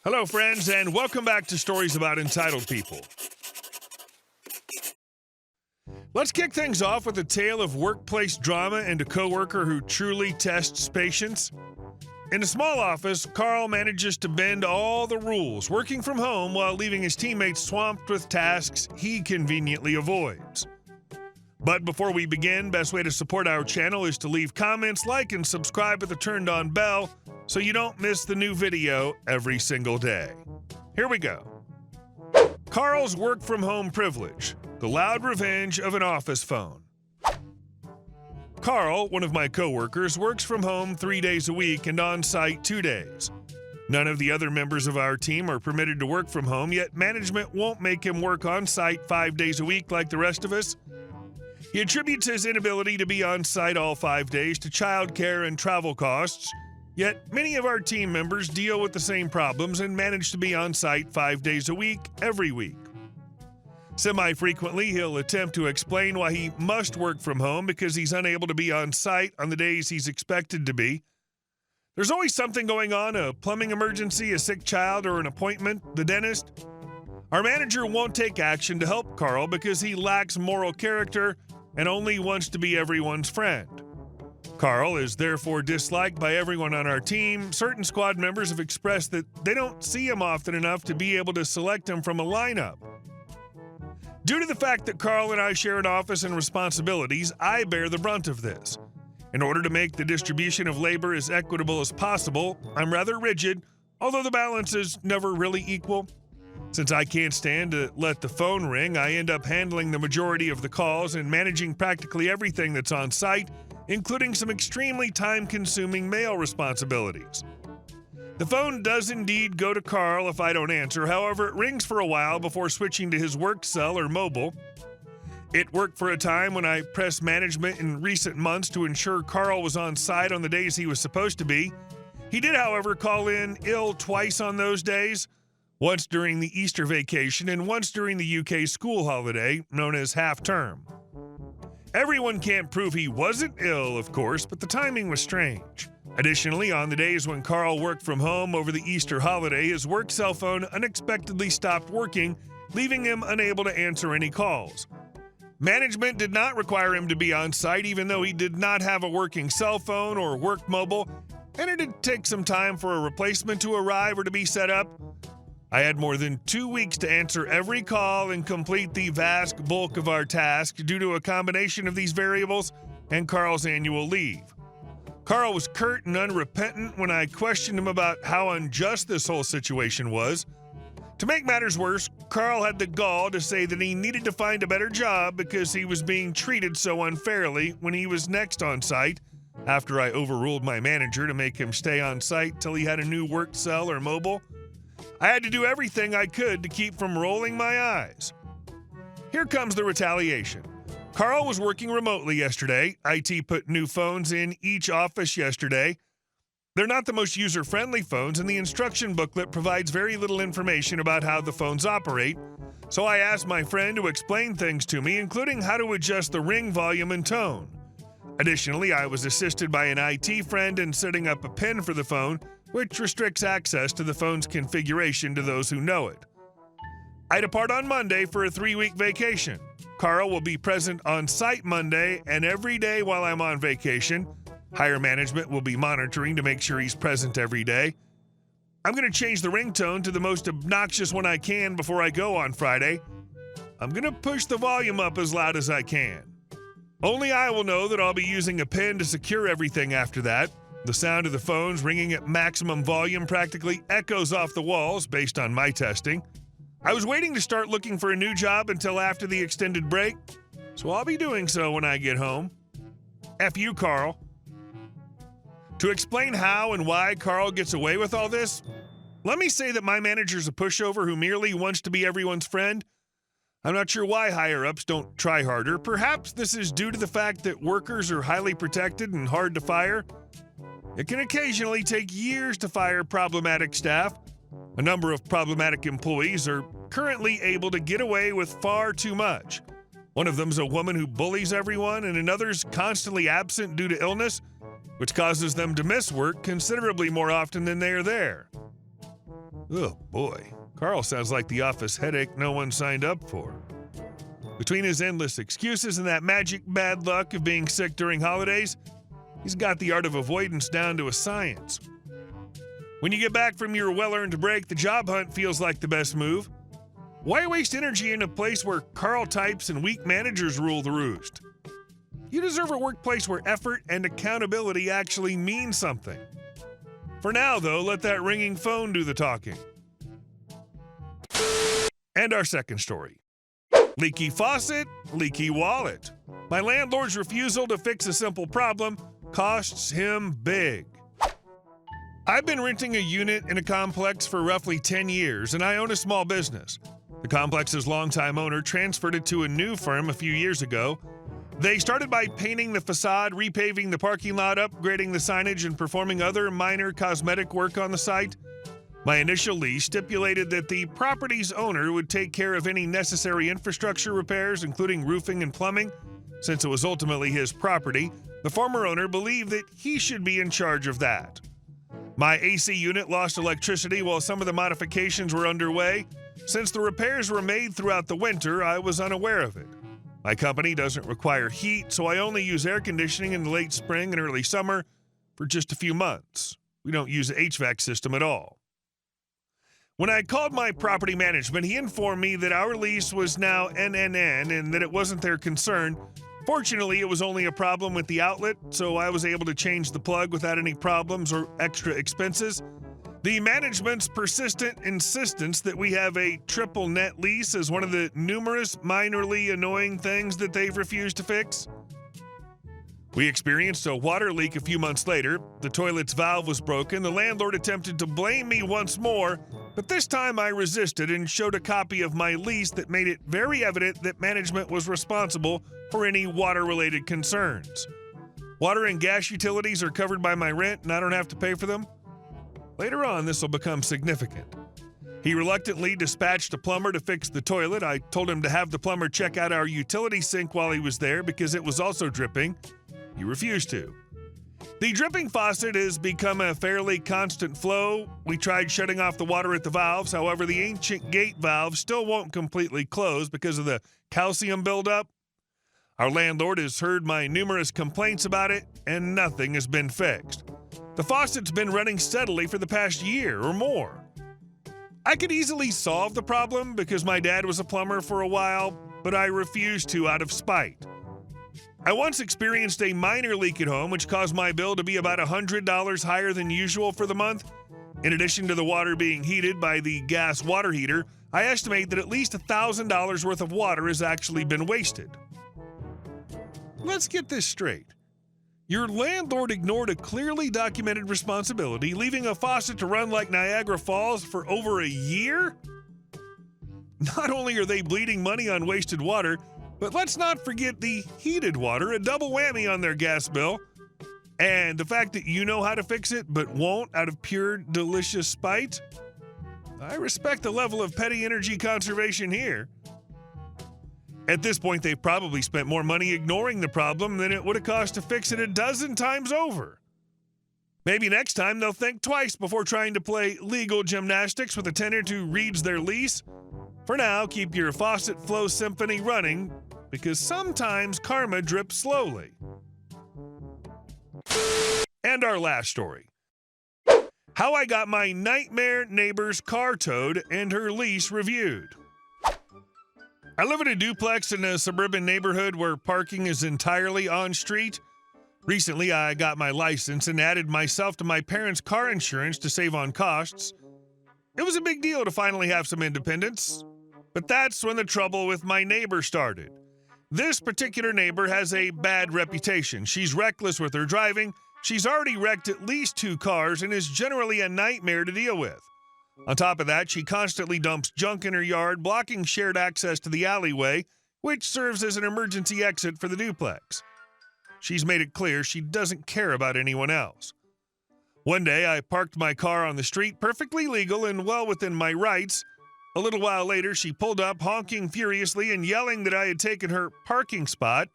Hello, friends, and welcome back to Stories About Entitled People. Let's kick things off with a tale of workplace drama and a coworker who truly tests patience. In a small office, Carl manages to bend all the rules, working from home while leaving his teammates swamped with tasks he conveniently avoids. But before we begin, best way to support our channel is to leave comments, like, and subscribe with a turned-on bell so you don't miss the new video every single day. Here we go. Carl's work-from-home privilege, the loud revenge of an office phone. Carl, one of my coworkers, works from home 3 days a week and on-site 2 days. None of the other members of our team are permitted to work from home, yet management won't make him work on-site 5 days a week like the rest of us. He attributes his inability to be on-site all 5 days to childcare and travel costs, yet many of our team members deal with the same problems and manage to be on-site 5 days a week, every week. Semi-frequently, he'll attempt to explain why he must work from home because he's unable to be on-site on the days he's expected to be. There's always something going on, a plumbing emergency, a sick child, or an appointment, the dentist. Our manager won't take action to help Carl because he lacks moral character and only wants to be everyone's friend. Carl is therefore disliked by everyone on our team. Certain squad members have expressed that they don't see him often enough to be able to select him from a lineup. Due to the fact that Carl and I share an office and responsibilities, I bear the brunt of this. In order to make the distribution of labor as equitable as possible, I'm rather rigid, although the balance is never really equal. Since I can't stand to let the phone ring, I end up handling the majority of the calls and managing practically everything that's on site, including some extremely time-consuming mail responsibilities. The phone does indeed go to Carl if I don't answer, however, it rings for a while before switching to his work cell or mobile. It worked for a time when I pressed management in recent months to ensure Carl was on site on the days he was supposed to be. He did, however, call in ill twice on those days, once during the Easter vacation and once during the UK school holiday, known as half-term. Everyone can't prove he wasn't ill, of course, but the timing was strange. Additionally, on the days when Carl worked from home over the Easter holiday, his work cell phone unexpectedly stopped working, leaving him unable to answer any calls. Management did not require him to be on site, even though he did not have a working cell phone or work mobile, and it did take some time for a replacement to arrive or to be set up. I had more than 2 weeks to answer every call and complete the vast bulk of our task due to a combination of these variables and Carl's annual leave. Carl was curt and unrepentant when I questioned him about how unjust this whole situation was. To make matters worse, Carl had the gall to say that he needed to find a better job because he was being treated so unfairly when he was next on site, after I overruled my manager to make him stay on site till he had a new work cell or mobile. I had to do everything I could to keep from rolling my eyes. Here comes the retaliation. Carl was working remotely yesterday. IT put new phones in each office yesterday. They're not the most user-friendly phones, and the instruction booklet provides very little information about how the phones operate, so I asked my friend to explain things to me, including how to adjust the ring volume and tone. Additionally, I was assisted by an IT friend in setting up a PIN for the phone, which restricts access to the phone's configuration to those who know it. I depart on Monday for a 3-week vacation. Carl will be present on site Monday and every day while I'm on vacation. Higher management will be monitoring to make sure he's present every day. I'm going to change the ringtone to the most obnoxious one I can before I go on Friday. I'm going to push the volume up as loud as I can. Only I will know that I'll be using a pin to secure everything after that. The sound of the phones ringing at maximum volume practically echoes off the walls based on my testing. I was waiting to start looking for a new job until after the extended break, so I'll be doing so when I get home. F you, Carl. To explain how and why Carl gets away with all this, let me say that my manager's a pushover who merely wants to be everyone's friend. I'm not sure why higher-ups don't try harder. Perhaps this is due to the fact that workers are highly protected and hard to fire. It can occasionally take years to fire problematic staff. A number of problematic employees are currently able to get away with far too much. One of them's a woman who bullies everyone, and another's constantly absent due to illness, which causes them to miss work considerably more often than they are there. Oh boy, Carl sounds like the office headache no one signed up for. Between his endless excuses and that magic bad luck of being sick during holidays, he's got the art of avoidance down to a science. When you get back from your well-earned break, the job hunt feels like the best move. Why waste energy in a place where Carl types and weak managers rule the roost? You deserve a workplace where effort and accountability actually mean something. For now, though, let that ringing phone do the talking. And our second story. Leaky faucet, leaky wallet. My landlord's refusal to fix a simple problem costs him big. I've been renting a unit in a complex for roughly 10 years, and I own a small business. The complex's longtime owner transferred it to a new firm a few years ago. They started by painting the facade, repaving the parking lot, upgrading the signage, and performing other minor cosmetic work on the site. My initial lease stipulated that the property's owner would take care of any necessary infrastructure repairs, including roofing and plumbing. Since it was ultimately his property, the former owner believed that he should be in charge of that. My AC unit lost electricity while some of the modifications were underway. Since the repairs were made throughout the winter, I was unaware of it. My company doesn't require heat, so I only use air conditioning in the late spring and early summer for just a few months. We don't use an HVAC system at all. When I called my property management, he informed me that our lease was now NNN and that it wasn't their concern. Fortunately, it was only a problem with the outlet, so I was able to change the plug without any problems or extra expenses. The management's persistent insistence that we have a triple net lease is one of the numerous minorly annoying things that they've refused to fix. We experienced a water leak a few months later. The toilet's valve was broken. The landlord attempted to blame me once more, but this time I resisted and showed a copy of my lease that made it very evident that management was responsible for any water-related concerns. Water and gas utilities are covered by my rent, and I don't have to pay for them. Later on, this will become significant. He reluctantly dispatched a plumber to fix the toilet. I told him to have the plumber check out our utility sink while he was there because it was also dripping. He refused to. The dripping faucet has become a fairly constant flow. We tried shutting off the water at the valves. However, the ancient gate valve still won't completely close because of the calcium buildup. Our landlord has heard my numerous complaints about it, and nothing has been fixed. The faucet's been running steadily for the past year or more. I could easily solve the problem because my dad was a plumber for a while, but I refused to out of spite. I once experienced a minor leak at home, which caused my bill to be about $100 higher than usual for the month. In addition to the water being heated by the gas water heater, I estimate that at least $1,000 worth of water has actually been wasted. Let's get this straight. Your landlord ignored a clearly documented responsibility, leaving a faucet to run like Niagara Falls for over a year? Not only are they bleeding money on wasted water, but let's not forget the heated water, a double whammy on their gas bill. And the fact that you know how to fix it but won't out of pure delicious spite? I respect the level of petty energy conservation here. At this point, they've probably spent more money ignoring the problem than it would have cost to fix it a dozen times over. Maybe next time they'll think twice before trying to play legal gymnastics with a tenant who reads their lease. For now, keep your faucet flow symphony running, because sometimes karma drips slowly. And our last story. How I got my nightmare neighbor's car towed and her lease reviewed. I live in a duplex in a suburban neighborhood where parking is entirely on street. Recently, I got my license and added myself to my parents' car insurance to save on costs. It was a big deal to finally have some independence, but that's when the trouble with my neighbor started. This particular neighbor has a bad reputation. She's reckless with her driving. She's already wrecked at least 2 cars and is generally a nightmare to deal with. On top of that, she constantly dumps junk in her yard, blocking shared access to the alleyway, which serves as an emergency exit for the duplex. She's made it clear she doesn't care about anyone else. One day, I parked my car on the street, perfectly legal and well within my rights. A little while later, she pulled up, honking furiously and yelling that I had taken her parking spot.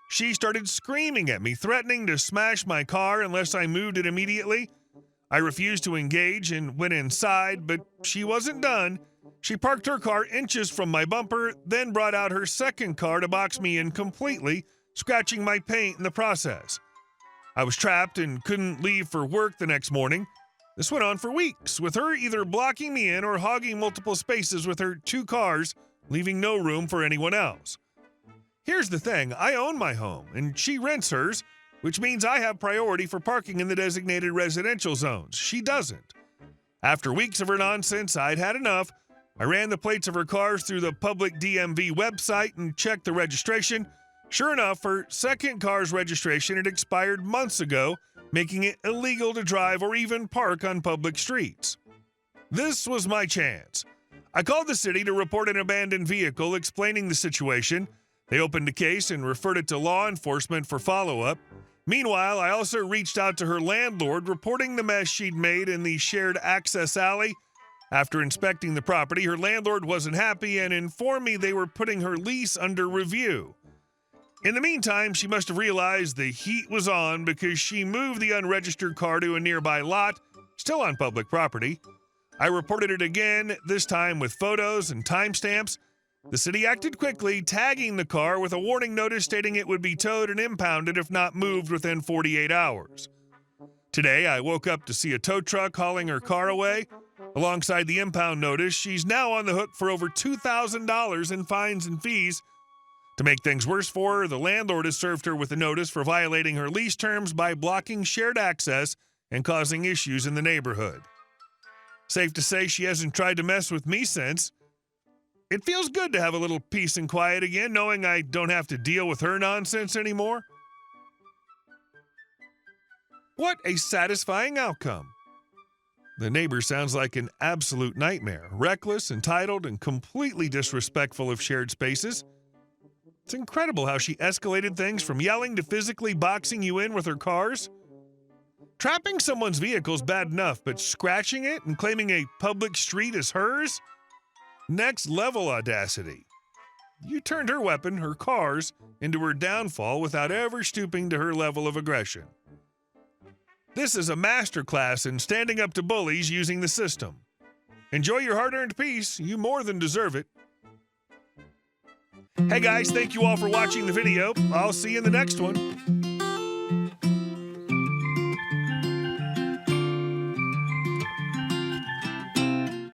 She started screaming at me, threatening to smash my car unless I moved it immediately. I refused to engage and went inside, but she wasn't done. She parked her car inches from my bumper, then brought out her second car to box me in completely, scratching my paint in the process. I was trapped and couldn't leave for work the next morning. This went on for weeks, with her either blocking me in or hogging multiple spaces with her 2 cars, leaving no room for anyone else. Here's the thing, I own my home, and she rents hers, which means I have priority for parking in the designated residential zones. She doesn't. After weeks of her nonsense, I'd had enough. I ran the plates of her cars through the public DMV website and checked the registration. Sure enough, her second car's registration had expired months ago, making it illegal to drive or even park on public streets. This was my chance. I called the city to report an abandoned vehicle, explaining the situation. They opened a case and referred it to law enforcement for follow-up. Meanwhile, I also reached out to her landlord, reporting the mess she'd made in the shared access alley. After inspecting the property, her landlord wasn't happy and informed me they were putting her lease under review. In the meantime, she must have realized the heat was on because she moved the unregistered car to a nearby lot, still on public property. I reported it again, this time with photos and timestamps. The city acted quickly, tagging the car with a warning notice stating it would be towed and impounded if not moved within 48 hours. Today, I woke up to see a tow truck hauling her car away. Alongside the impound notice, she's now on the hook for over $2,000 in fines and fees. To make things worse for her, the landlord has served her with a notice for violating her lease terms by blocking shared access and causing issues in the neighborhood. Safe to say she hasn't tried to mess with me since. It feels good to have a little peace and quiet again, knowing I don't have to deal with her nonsense anymore. What a satisfying outcome. The neighbor sounds like an absolute nightmare, reckless, entitled, and completely disrespectful of shared spaces. It's incredible how she escalated things from yelling to physically boxing you in with her cars. Trapping someone's vehicle is bad enough, but scratching it and claiming a public street is hers? Next level audacity. You turned her weapon, her cars, into her downfall without ever stooping to her level of aggression. This is a masterclass in standing up to bullies using the system. Enjoy your hard-earned peace. You more than deserve it. Hey guys, thank you all for watching the video. I'll see you in the next one.